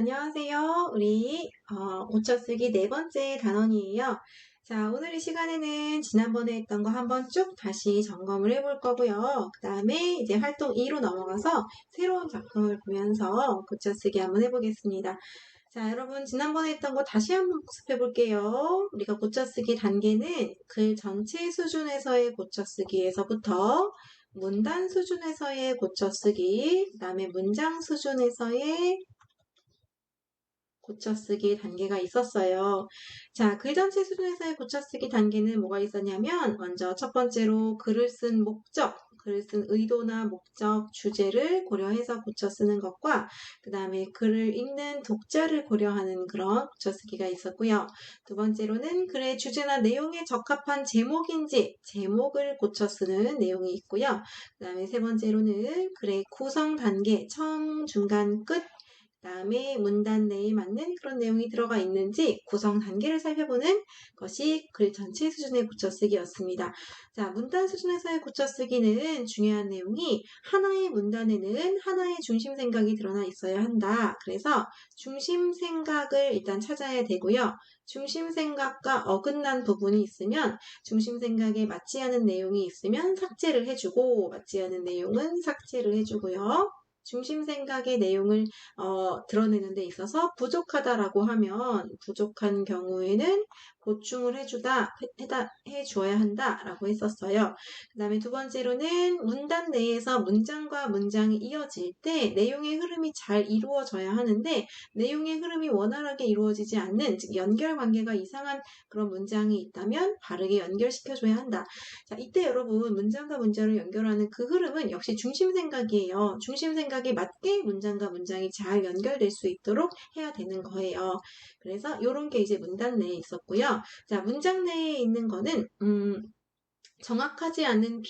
안녕하세요. 우리 고쳐쓰기 네 번째 단원이에요. 자, 오늘 이 시간에는 지난번에 했던 거 한번 쭉 다시 점검을 해볼 거고요. 그 다음에 이제 활동 2로 넘어가서 새로운 작품을 보면서 고쳐쓰기 한번 해보겠습니다. 자, 여러분 지난번에 했던 거 다시 한번 복습해 볼게요. 우리가 고쳐쓰기 단계는 글 전체 수준에서의 고쳐쓰기에서부터 문단 수준에서의 고쳐쓰기, 그 다음에 문장 수준에서의 고쳐쓰기 단계가 있었어요. 자, 글 전체 수준에서의 고쳐쓰기 단계는 뭐가 있었냐면 먼저 첫 번째로 글을 쓴 목적, 글을 쓴 의도나 목적, 주제를 고려해서 고쳐 쓰는 것과 그 다음에 글을 읽는 독자를 고려하는 그런 고쳐쓰기가 있었고요. 두 번째로는 글의 주제나 내용에 적합한 제목인지 제목을 고쳐 쓰는 내용이 있고요. 그 다음에 세 번째로는 글의 구성 단계, 처음, 중간, 끝, 그 다음에 문단 내에 맞는 그런 내용이 들어가 있는지 구성 단계를 살펴보는 것이 글 전체 수준의 고쳐쓰기였습니다. 자, 문단 수준에서의 고쳐쓰기는 중요한 내용이 하나의 문단에는 하나의 중심 생각이 드러나 있어야 한다. 그래서 중심 생각을 일단 찾아야 되고요. 중심 생각과 어긋난 부분이 있으면 중심 생각에 맞지 않은 내용이 있으면 삭제를 해주고 맞지 않은 내용은 삭제를 해주고요. 중심 생각의 내용을 드러내는 데 있어서 부족하다라고 하면 부족한 경우에는 보충을 해줘야 한다라고 했었어요. 그 다음에 두 번째로는 문단 내에서 문장과 문장이 이어질 때 내용의 흐름이 잘 이루어져야 하는데 내용의 흐름이 원활하게 이루어지지 않는, 즉 연결 관계가 이상한 그런 문장이 있다면 바르게 연결시켜줘야 한다. 자, 이때 여러분 문장과 문장을 연결하는 그 흐름은 역시 중심 생각이에요. 중심 생각에 맞게 문장과 문장이 잘 연결될 수 있도록 해야 되는 거예요. 그래서 이런 게 이제 문단 내에 있었고요. 자, 문장 내에 있는 거는 정확하지 않은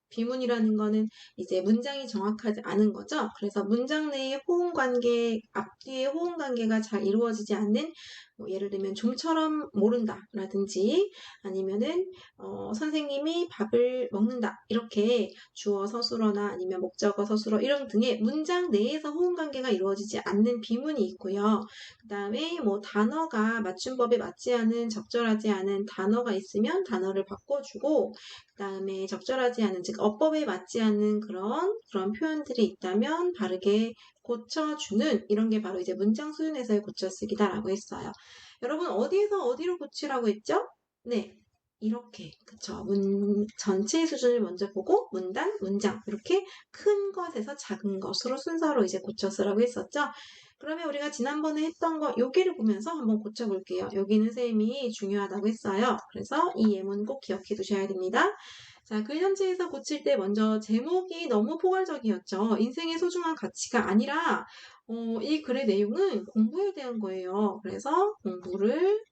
비문이라는 거는 이제 문장이 정확하지 않은 거죠. 그래서 문장 내의 호응 관계, 앞뒤의 호응 관계가 잘 이루어지지 않는, 예를 들면 좀처럼 모른다 라든지 아니면은 선생님이 밥을 먹는다 이렇게 주어 서술어나 아니면 목적어 서술어 이런 등의 문장 내에서 호응 관계가 이루어지지 않는 비문이 있고요. 그 다음에 뭐 단어가 맞춤법에 맞지 않은 적절하지 않은 단어가 있으면 단어를 바꿔주고 그 다음에 적절하지 않은, 즉 어법에 맞지 않는 그런 표현들이 있다면 바르게 고쳐주는 이런 게 바로 이제 문장 수준에서의 고쳐쓰기다라고 했어요. 여러분 어디에서 어디로 고치라고 했죠? 네, 이렇게 그쵸. 전체 수준을 먼저 보고 문단, 문장 이렇게 큰 것에서 작은 것으로 순서로 이제 고쳐 쓰라고 했었죠. 그러면 우리가 지난번에 했던 거 여기를 보면서 한번 고쳐볼게요. 여기는 쌤이 중요하다고 했어요. 그래서 이 예문 꼭 기억해 두셔야 됩니다. 자, 글 전체에서 고칠 때 먼저 제목이 너무 포괄적이었죠. 인생의 소중한 가치가 아니라 이 글의 내용은 공부에 대한 거예요. 그래서 공부를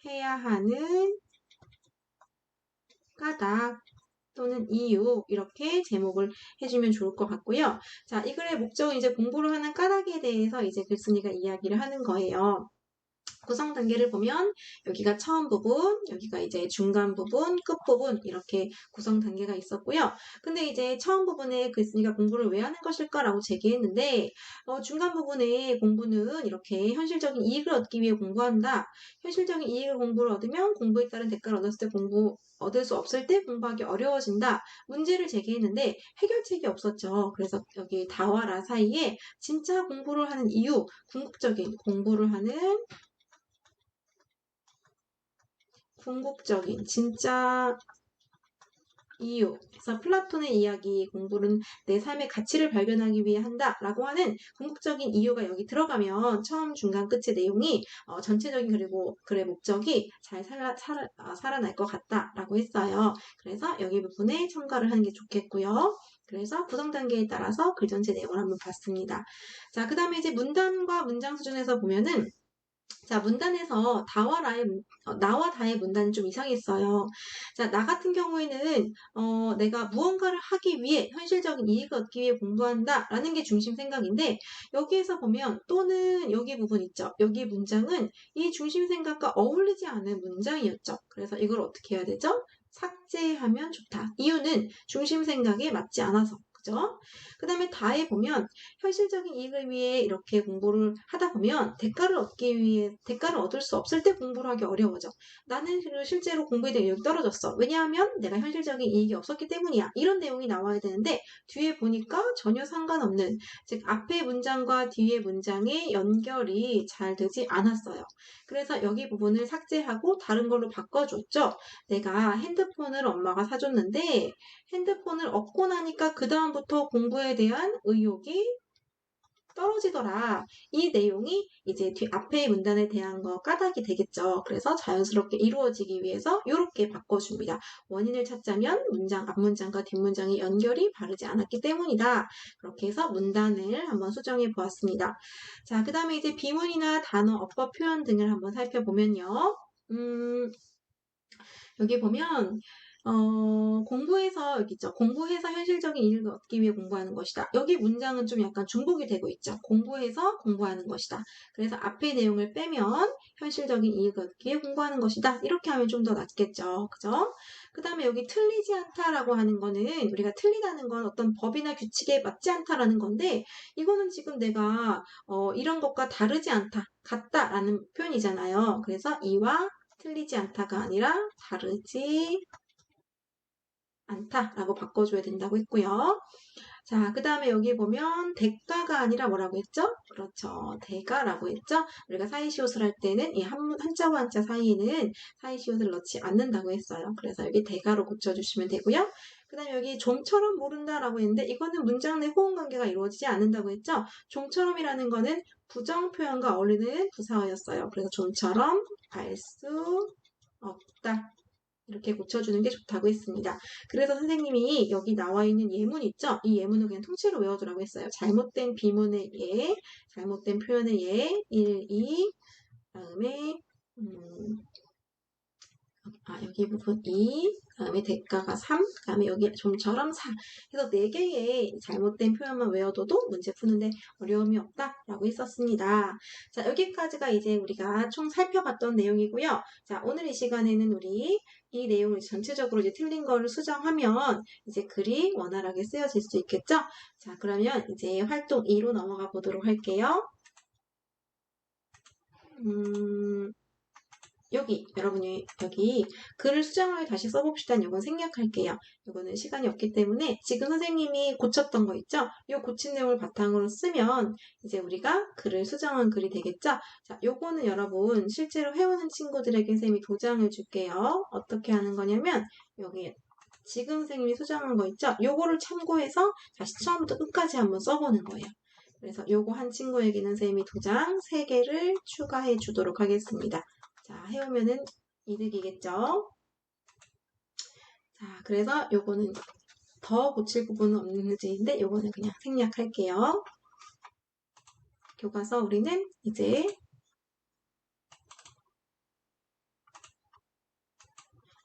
해야 하는 까닭 또는 이유 이렇게 제목을 해주면 좋을 것 같고요. 자, 이 글의 목적은 이제 공부를 하는 까닭에 대해서 이제 글쓴이가 이야기를 하는 거예요. 구성 단계를 보면 여기가 처음 부분, 여기가 이제 중간 부분, 끝 부분 이렇게 구성 단계가 있었고요. 근데 이제 처음 부분에 글쓴이가 공부를 왜 하는 것일까라고 제기했는데 중간 부분의 공부는 이렇게 현실적인 이익을 얻기 위해 공부한다. 현실적인 이익을 공부를 얻으면 공부에 따른 대가를 얻었을 때 얻을 수 없을 때 공부하기 어려워진다. 문제를 제기했는데 해결책이 없었죠. 그래서 여기 다와 라 사이에 진짜 공부를 하는 이유, 궁극적인 공부를 하는 궁극적인 진짜 이유. 그래서 플라톤의 이야기 공부는 내 삶의 가치를 발견하기 위해 한다라고 하는 궁극적인 이유가 여기 들어가면 처음, 중간, 끝의 내용이 전체적인 그리고 글의 목적이 잘 살아날 것 같다라고 했어요. 그래서 여기 부분에 첨가를 하는 게 좋겠고요. 그래서 구성 단계에 따라서 글 전체 내용을 한번 봤습니다. 자, 그 다음에 이제 문단과 문장 수준에서 보면은 자, 문단에서 나와 다의 문단이 좀 이상했어요. 자, 나 같은 경우에는 내가 무언가를 하기 위해 현실적인 이익을 얻기 위해 공부한다라는 게 중심 생각인데 여기에서 보면 또는 여기 부분 있죠. 여기 문장은 이 중심 생각과 어울리지 않은 문장이었죠. 그래서 이걸 어떻게 해야 되죠? 삭제하면 좋다. 이유는 중심 생각에 맞지 않아서. 그죠? 그 다음에 다에 보면 현실적인 이익을 위해 이렇게 공부를 하다 보면 대가를 얻을 수 없을 때 공부를 하기 어려워져. 나는 실제로 공부에 대한 의욕이 떨어졌어. 왜냐하면 내가 현실적인 이익이 없었기 때문이야. 이런 내용이 나와야 되는데 뒤에 보니까 전혀 상관없는, 즉 앞의 문장과 뒤의 문장의 연결이 잘 되지 않았어요. 그래서 여기 부분을 삭제하고 다른 걸로 바꿔줬죠. 내가 핸드폰을 엄마가 사줬는데 핸드폰을 얻고 나니까 그 다음부터 공부에 대한 의욕이 떨어지더라. 이 내용이 이제 앞의 문단에 대한 거 까닭이 되겠죠. 그래서 자연스럽게 이루어지기 위해서 이렇게 바꿔줍니다. 원인을 찾자면 앞문장과 뒷문장의 연결이 바르지 않았기 때문이다. 그렇게 해서 문단을 한번 수정해 보았습니다. 자, 그 다음에 이제 비문이나 단어, 어법, 표현 등을 한번 살펴보면요. 여기 보면 공부해서 여기 있죠. 공부해서 현실적인 이익을 얻기 위해 공부하는 것이다. 여기 문장은 좀 약간 중복이 되고 있죠. 공부해서 공부하는 것이다. 그래서 앞의 내용을 빼면 현실적인 이익을 얻기 위해 공부하는 것이다. 이렇게 하면 좀 더 낫겠죠. 그죠? 그 다음에 여기 틀리지 않다라고 하는 거는 우리가 틀리다는 건 어떤 법이나 규칙에 맞지 않다라는 건데 이거는 지금 내가 이런 것과 다르지 않다, 같다라는 표현이잖아요. 그래서 이와 틀리지 않다가 아니라 다르지 않다라고 바꿔줘야 된다고 했고요. 자, 그 다음에 여기 보면 대가가 아니라 뭐라고 했죠? 그렇죠. 대가라고 했죠? 우리가 사이시옷을 할 때는 이 한자와 한자 사이에는 사이시옷을 넣지 않는다고 했어요. 그래서 여기 대가로 고쳐주시면 되고요. 그 다음에 여기 좀처럼 모른다라고 했는데 이거는 문장 내 호응 관계가 이루어지지 않는다고 했죠? 좀처럼이라는 거는 부정 표현과 어울리는 부사어였어요. 그래서 좀처럼 알 수 없다. 이렇게 고쳐주는 게 좋다고 했습니다. 그래서 선생님이 여기 나와 있는 예문 있죠? 이 예문을 그냥 통째로 외워두라고 했어요. 잘못된 비문의 예, 잘못된 표현의 예, 1, 2, 다음에 여기 부분 2, 다음에 대가가 3, 다음에 여기 좀처럼 4. 그래서 4개의 잘못된 표현만 외워둬도 문제 푸는데 어려움이 없다라고 했었습니다. 자, 여기까지가 이제 우리가 총 살펴봤던 내용이고요. 자, 오늘 이 시간에는 우리 이 내용을 전체적으로 이제 틀린 거를 수정하면 이제 글이 원활하게 쓰여질 수 있겠죠? 자, 그러면 이제 활동 2로 넘어가 보도록 할게요. 여러분이 여기 글을 수정하게 다시 써봅시다. 이건 생략할게요. 이거는 시간이 없기 때문에 지금 선생님이 고쳤던 거 있죠? 이 고친 내용을 바탕으로 쓰면 이제 우리가 글을 수정한 글이 되겠죠? 자, 요거는 여러분 실제로 해오는 친구들에게 선생님이 도장을 줄게요. 어떻게 하는 거냐면 여기 지금 선생님이 수정한 거 있죠? 요거를 참고해서 다시 처음부터 끝까지 한번 써보는 거예요. 그래서 요거 한 친구에게는 선생님이 도장 3개를 추가해 주도록 하겠습니다. 자, 해오면은 이득이겠죠? 자, 그래서 요거는 더 고칠 부분은 없는 문제인데 요거는 그냥 생략할게요. 교과서 우리는 이제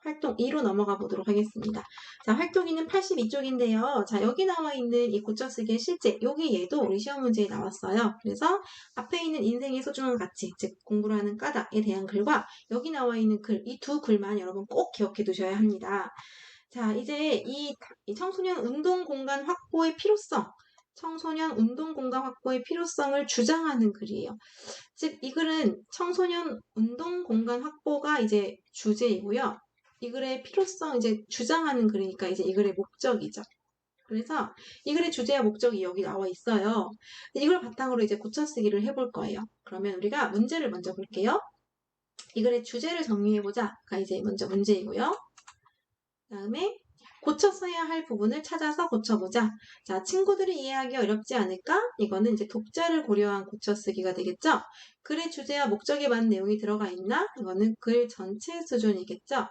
활동 2로 넘어가 보도록 하겠습니다. 자, 활동 2는 82쪽인데요. 자, 여기 나와 있는 이 고쳐쓰기의 실제, 여기 얘도 우리 시험 문제에 나왔어요. 그래서 앞에 있는 인생의 소중한 가치, 즉 공부를 하는 까닭에 대한 글과 여기 나와 있는 글, 이 두 글만 여러분 꼭 기억해 두셔야 합니다. 자, 이제 이 청소년 운동 공간 확보의 필요성, 청소년 운동 공간 확보의 필요성을 주장하는 글이에요. 즉, 이 글은 청소년 운동 공간 확보가 이제 주제이고요. 이 글의 필요성 이제 주장하는 글이니까 이제 이 글의 목적이죠. 그래서 이 글의 주제와 목적이 여기 나와 있어요. 이걸 바탕으로 이제 고쳐쓰기를 해볼 거예요. 그러면 우리가 문제를 먼저 볼게요. 이 글의 주제를 정리해보자가 이제 먼저 문제이고요. 다음에 고쳐 써야 할 부분을 찾아서 고쳐보자. 자, 친구들이 이해하기 어렵지 않을까? 이거는 이제 독자를 고려한 고쳐쓰기가 되겠죠? 글의 주제와 목적에 맞는 내용이 들어가 있나? 이거는 글 전체 수준이겠죠?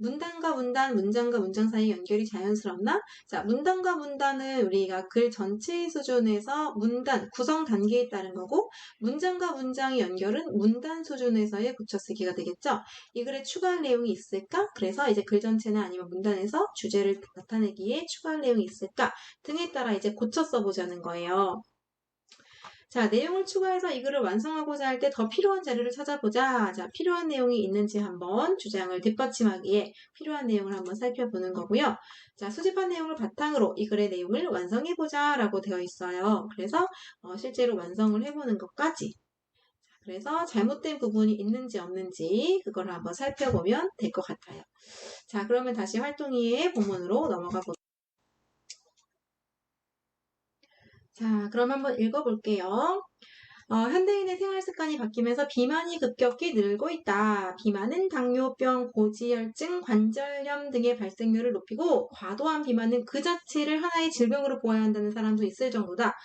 문단과 문단, 문장과 문장 사이 연결이 자연스럽나? 자, 문단과 문단은 우리가 글 전체 수준에서 문단, 구성 단계에 따른 거고 문장과 문장의 연결은 문단 수준에서의 고쳐쓰기가 되겠죠? 이 글에 추가할 내용이 있을까? 그래서 이제 글 전체나 아니면 문단에서 주제를 나타내기에 추가할 내용이 있을까? 등에 따라 이제 고쳐 써보자는 거예요. 자, 내용을 추가해서 이 글을 완성하고자 할 때 더 필요한 자료를 찾아보자. 자, 필요한 내용이 있는지 한번 주장을 뒷받침하기에 필요한 내용을 한번 살펴보는 거고요. 자, 수집한 내용을 바탕으로 이 글의 내용을 완성해보자 라고 되어 있어요. 그래서 실제로 완성을 해보는 것까지. 그래서 잘못된 부분이 있는지 없는지 그걸 한번 살펴보면 될 것 같아요. 자, 그러면 다시 활동위의 본문으로 넘어가 볼게요. 자, 그럼 한번 읽어볼게요. 현대인의 생활 습관이 바뀌면서 비만이 급격히 늘고 있다. 비만은 당뇨병, 고지혈증, 관절염 등의 발생률을 높이고 과도한 비만은 그 자체를 하나의 질병으로 보아야 한다는 사람도 있을 정도다.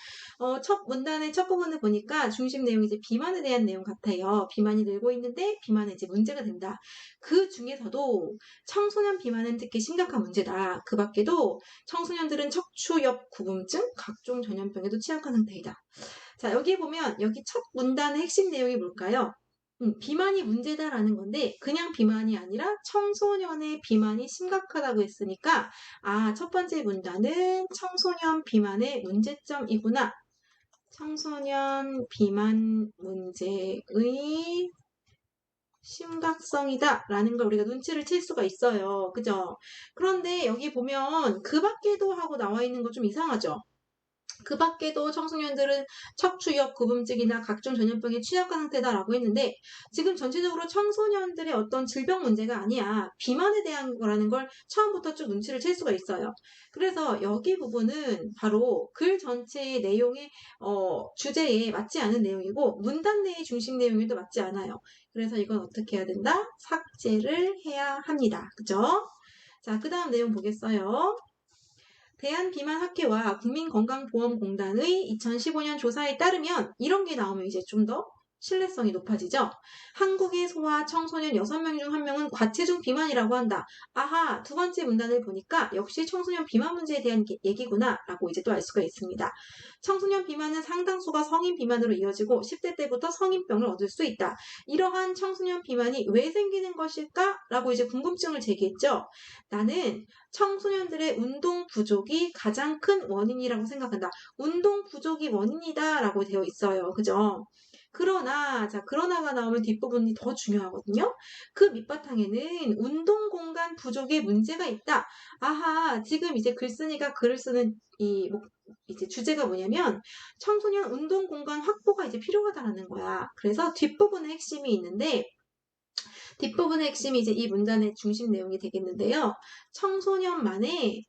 첫 문단의 첫 부분을 보니까 중심 내용이 이제 비만에 대한 내용 같아요. 비만이 늘고 있는데 비만은 이제 문제가 된다. 그 중에서도 청소년 비만은 특히 심각한 문제다. 그 밖에도 청소년들은 척추엽 구분증, 각종 전염병에도 취약한 상태이다. 자, 여기 보면 여기 첫 문단의 핵심 내용이 뭘까요? 비만이 문제다라는 건데 그냥 비만이 아니라 청소년의 비만이 심각하다고 했으니까 첫 번째 문단은 청소년 비만의 문제점이구나. 청소년 비만 문제의 심각성이다 라는 걸 우리가 눈치를 챌 수가 있어요. 그죠? 그런데 여기 보면 그 밖에도 하고 나와 있는 거 좀 이상하죠? 그 밖에도 청소년들은 척추엽 구분증이나 각종 전염병에 취약한 상태다라고 했는데 지금 전체적으로 청소년들의 어떤 질병 문제가 아니야. 비만에 대한 거라는 걸 처음부터 쭉 눈치를 챌 수가 있어요. 그래서 여기 부분은 바로 글 전체의 내용의 주제에 맞지 않은 내용이고 문단 내의 중심 내용에도 맞지 않아요. 그래서 이건 어떻게 해야 된다? 삭제를 해야 합니다. 그죠? 자, 그 다음 내용 보겠어요. 대한비만학회와 국민건강보험공단의 2015년 조사에 따르면 이런 게 나오면 이제 좀 더 신뢰성이 높아지죠. 한국의 소아 청소년 6명 중 1명은 과체중 비만이라고 한다. 아하, 두 번째 문단을 보니까 역시 청소년 비만 문제에 대한 얘기구나 라고 이제 또 알 수가 있습니다. 청소년 비만은 상당수가 성인 비만으로 이어지고 10대 때부터 성인병을 얻을 수 있다. 이러한 청소년 비만이 왜 생기는 것일까? 라고 이제 궁금증을 제기했죠. 나는 청소년들의 운동 부족이 가장 큰 원인이라고 생각한다. 운동 부족이 원인이다 라고 되어 있어요. 그죠? 그러나가 나오면 뒷부분이 더 중요하거든요. 그 밑바탕에는 운동 공간 부족의 문제가 있다. 아하, 지금 이제 글쓴이가 글을 쓰는 이제 주제가 뭐냐면 청소년 운동 공간 확보가 이제 필요하다라는 거야. 그래서 뒷부분에 핵심이 있는데 뒷부분의 핵심이 이제 이 문단의 중심 내용이 되겠는데요. 청소년의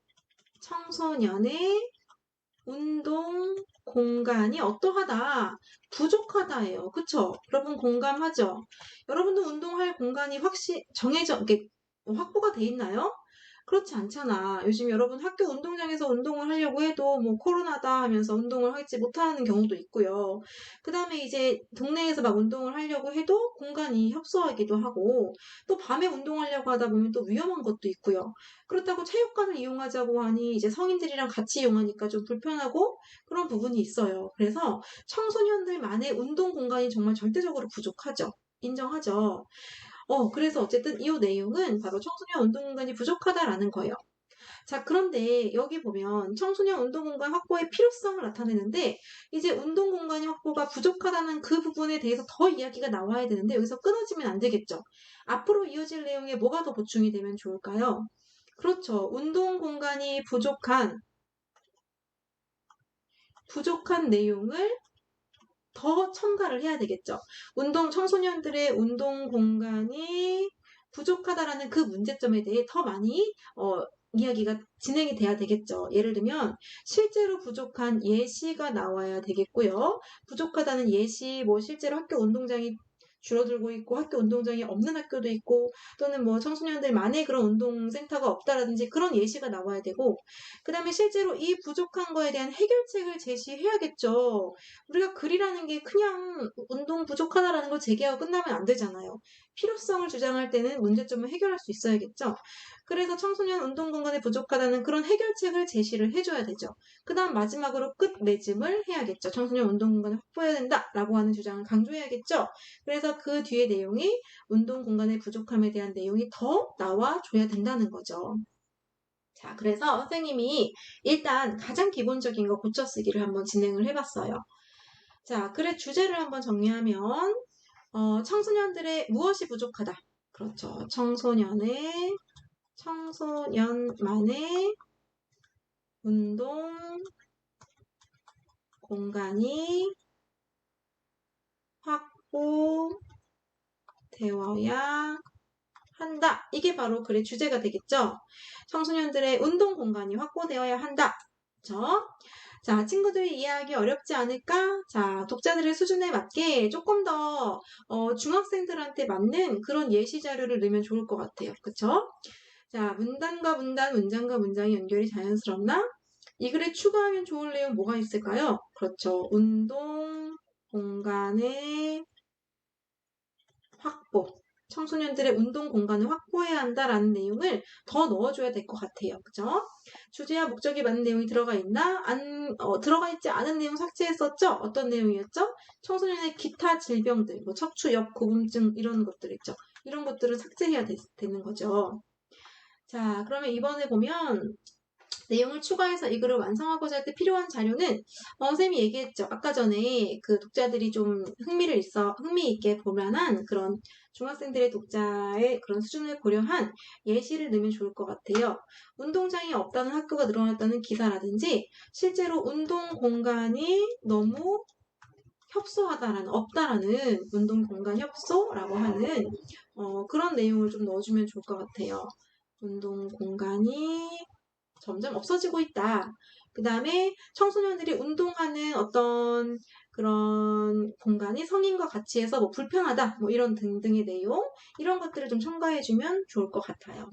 운동 공간이 어떠하다, 부족하다예요. 그쵸? 여러분 공감하죠? 여러분도 운동할 공간이 정해져, 이렇게 확보가 돼 있나요? 그렇지 않잖아. 요즘 여러분 학교 운동장에서 운동을 하려고 해도 뭐 코로나다 하면서 운동을 하지 못하는 경우도 있고요. 그 다음에 이제 동네에서 막 운동을 하려고 해도 공간이 협소하기도 하고 또 밤에 운동하려고 하다 보면 또 위험한 것도 있고요. 그렇다고 체육관을 이용하자고 하니 이제 성인들이랑 같이 이용하니까 좀 불편하고 그런 부분이 있어요. 그래서 청소년들만의 운동 공간이 정말 절대적으로 부족하죠. 인정하죠. 그래서 어쨌든 이 내용은 바로 청소년 운동 공간이 부족하다라는 거예요. 자, 그런데 여기 보면 청소년 운동 공간 확보의 필요성을 나타내는데 이제 운동 공간이 확보가 부족하다는 그 부분에 대해서 더 이야기가 나와야 되는데 여기서 끊어지면 안 되겠죠. 앞으로 이어질 내용에 뭐가 더 보충이 되면 좋을까요? 그렇죠. 운동 공간이 부족한 내용을 더 첨가를 해야 되겠죠. 청소년들의 운동 공간이 부족하다라는 그 문제점에 대해 더 많이 이야기가 진행이 돼야 되겠죠. 예를 들면 실제로 부족한 예시가 나와야 되겠고요. 부족하다는 예시, 실제로 학교 운동장이 줄어들고 있고 학교 운동장이 없는 학교도 있고 또는 청소년들만의 그런 운동센터가 없다라든지 그런 예시가 나와야 되고 그 다음에 실제로 이 부족한 거에 대한 해결책을 제시해야겠죠. 우리가 글이라는 게 그냥 운동 부족하다라는 걸 제기하고 끝나면 안 되잖아요. 필요성을 주장할 때는 문제점을 해결할 수 있어야겠죠. 그래서 청소년 운동 공간이 부족하다는 그런 해결책을 제시를 해줘야 되죠. 그 다음 마지막으로 끝맺음을 해야겠죠. 청소년 운동 공간을 확보해야 된다라고 하는 주장을 강조해야겠죠. 그래서 그 뒤에 내용이 운동 공간의 부족함에 대한 내용이 더 나와줘야 된다는 거죠. 자, 그래서 선생님이 일단 가장 기본적인 거 고쳐쓰기를 한번 진행을 해봤어요. 자, 글의 주제를 한번 정리하면 청소년들의 무엇이 부족하다. 그렇죠. 청소년만의 운동 공간이 확보되어야 한다. 이게 바로 글의 주제가 되겠죠. 청소년들의 운동 공간이 확보되어야 한다. 그렇죠? 자, 친구들이 이해하기 어렵지 않을까? 자, 독자들의 수준에 맞게 조금 더 중학생들한테 맞는 그런 예시 자료를 넣으면 좋을 것 같아요. 그쵸? 자, 문단과 문단, 문장과 문장이 연결이 자연스럽나? 이 글에 추가하면 좋을 내용 뭐가 있을까요? 그렇죠. 운동 공간의 확보. 청소년들의 운동 공간을 확보해야 한다라는 내용을 더 넣어줘야 될 것 같아요. 그죠? 주제와 목적이 맞는 내용이 들어가 있나? 들어가 있지 않은 내용 삭제했었죠? 어떤 내용이었죠? 청소년의 기타 질병들, 뭐 척추 옆 구분증 이런 것들 있죠. 이런 것들을 삭제해야 되는 거죠. 자, 그러면 이번에 보면 내용을 추가해서 이 글을 완성하고자 할 때 필요한 자료는 쌤이 얘기했죠. 아까 전에 그 독자들이 좀 흥미 있게 볼만한 그런 중학생들의 독자의 그런 수준을 고려한 예시를 넣으면 좋을 것 같아요. 운동장이 없다는 학교가 늘어났다는 기사라든지 실제로 운동 공간이 너무 없다라는 운동 공간 협소라고 하는 그런 내용을 좀 넣어주면 좋을 것 같아요. 운동 공간이 점점 없어지고 있다. 그 다음에 청소년들이 운동하는 어떤 그런 공간이 성인과 같이 해서 뭐 불편하다, 뭐 이런 등등의 내용, 이런 것들을 좀 첨가해주면 좋을 것 같아요.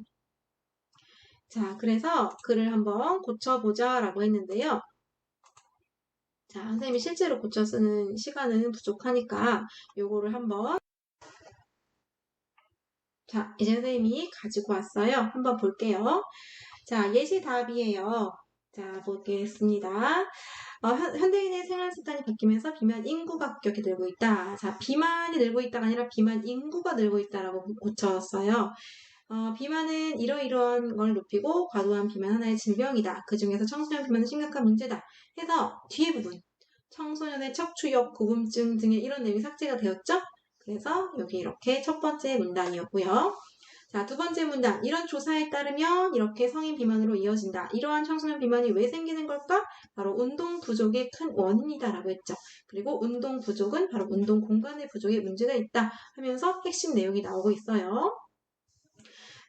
자, 그래서 글을 한번 고쳐보자 라고 했는데요. 자, 선생님이 실제로 고쳐 쓰는 시간은 부족하니까 요거를 한번 자, 이제 선생님이 가지고 왔어요. 한번 볼게요. 자, 예시 답이에요. 자, 보겠습니다. 현대인의 생활 습관이 바뀌면서 비만 인구가 급격히 늘고 있다. 자, 비만이 늘고 있다가 아니라 비만 인구가 늘고 있다라고 고쳤어요. 비만은 이러이러한 걸 높이고 과도한 비만 하나의 질병이다. 그 중에서 청소년 비만은 심각한 문제다. 해서 뒤에 부분 청소년의 척추역 구분증 등의 이런 내용이 삭제가 되었죠? 그래서 여기 이렇게 첫 번째 문단이었고요. 자, 두 번째 문단. 이런 조사에 따르면 이렇게 성인 비만으로 이어진다. 이러한 청소년 비만이 왜 생기는 걸까? 바로 운동 부족의 큰 원인이다라고 했죠. 그리고 운동 부족은 바로 운동 공간의 부족에 문제가 있다 하면서 핵심 내용이 나오고 있어요.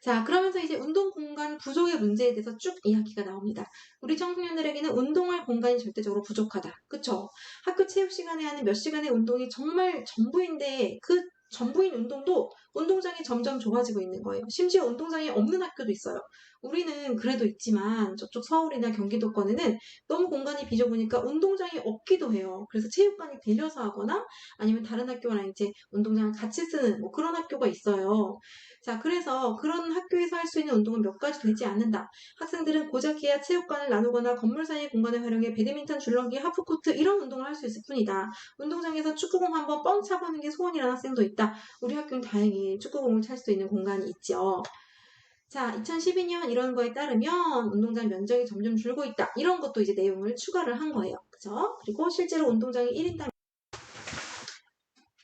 자, 그러면서 이제 운동 공간 부족의 문제에 대해서 쭉 이야기가 나옵니다. 우리 청소년들에게는 운동할 공간이 절대적으로 부족하다. 그쵸? 학교 체육 시간에 하는 몇 시간의 운동이 정말 전부인데 그 전부인 운동도 운동장이 점점 좁아지고 있는 거예요. 심지어 운동장이 없는 학교도 있어요. 우리는 그래도 있지만 저쪽 서울이나 경기도권에는 너무 공간이 비좁으니까 운동장이 없기도 해요. 그래서 체육관이 빌려서 하거나 아니면 다른 학교랑 이제 운동장을 같이 쓰는 뭐 그런 학교가 있어요. 자, 그래서 그런 학교에서 할 수 있는 운동은 몇 가지 되지 않는다. 학생들은 고작해야 체육관을 나누거나 건물 사이 공간을 활용해 배드민턴, 줄넘기, 하프코트 이런 운동을 할 수 있을 뿐이다. 운동장에서 축구공 한번 뻥 차보는 게 소원이라는 학생도 있다. 우리 학교는 다행히 축구공을 찰 수 있는 공간이 있죠. 자, 2012년 이런 거에 따르면 운동장 면적이 점점 줄고 있다. 이런 것도 이제 내용을 추가를 한 거예요. 그죠? 그리고 실제로 운동장이 1인당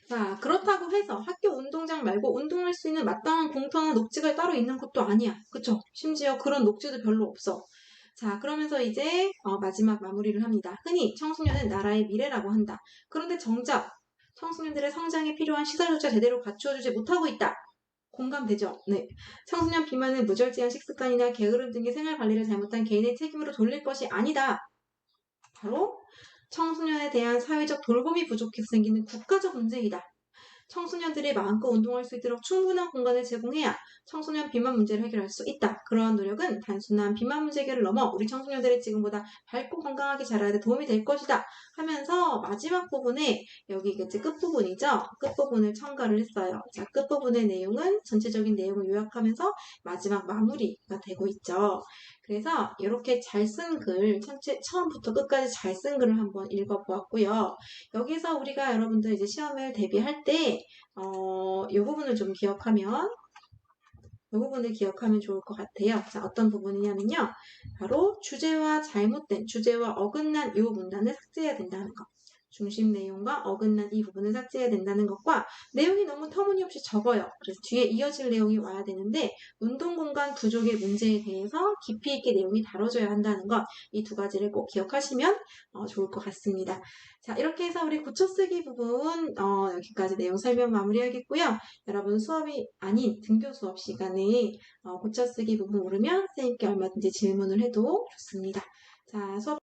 자, 그렇다고 해서 학교 운동장 말고 운동할 수 있는 마땅한 공터나 녹지가 따로 있는 것도 아니야. 그쵸? 심지어 그런 녹지도 별로 없어. 자, 그러면서 이제 마지막 마무리를 합니다. 흔히 청소년은 나라의 미래라고 한다. 그런데 정작 청소년들의 성장에 필요한 시설조차 제대로 갖추어주지 못하고 있다. 공감되죠? 네. 청소년 비만은 무절제한 식습관이나 게으름 등의 생활 관리를 잘못한 개인의 책임으로 돌릴 것이 아니다. 바로 청소년에 대한 사회적 돌봄이 부족해서 생기는 국가적 문제이다. 청소년들이 마음껏 운동할 수 있도록 충분한 공간을 제공해야 청소년 비만 문제를 해결할 수 있다. 그러한 노력은 단순한 비만 문제 해결을 넘어 우리 청소년들이 지금보다 밝고 건강하게 자라야 돼 도움이 될 것이다 하면서 마지막 부분에 여기 이제 끝부분이죠. 끝부분을 첨가를 했어요. 자, 끝부분의 내용은 전체적인 내용을 요약하면서 마지막 마무리가 되고 있죠. 그래서 이렇게 잘 쓴 글, 처음부터 끝까지 잘 쓴 글을 한번 읽어보았고요. 여기서 우리가 여러분들 이제 시험을 대비할 때, 이 부분을 좀 기억하면, 이 부분을 기억하면 좋을 것 같아요. 자, 어떤 부분이냐면요. 바로 주제와 어긋난 이 문단을 삭제해야 된다는 거. 중심 내용과 어긋난 이 부분을 삭제해야 된다는 것과 내용이 너무 터무니없이 적어요. 그래서 뒤에 이어질 내용이 와야 되는데 운동공간 부족의 문제에 대해서 깊이 있게 내용이 다뤄져야 한다는 것, 이 두 가지를 꼭 기억하시면 좋을 것 같습니다. 자, 이렇게 해서 우리 고쳐쓰기 부분 여기까지 내용 설명 마무리하겠고요. 여러분 수업이 아닌 등교 수업 시간에 고쳐쓰기 부분 모르면 선생님께 얼마든지 질문을 해도 좋습니다. 자, 수업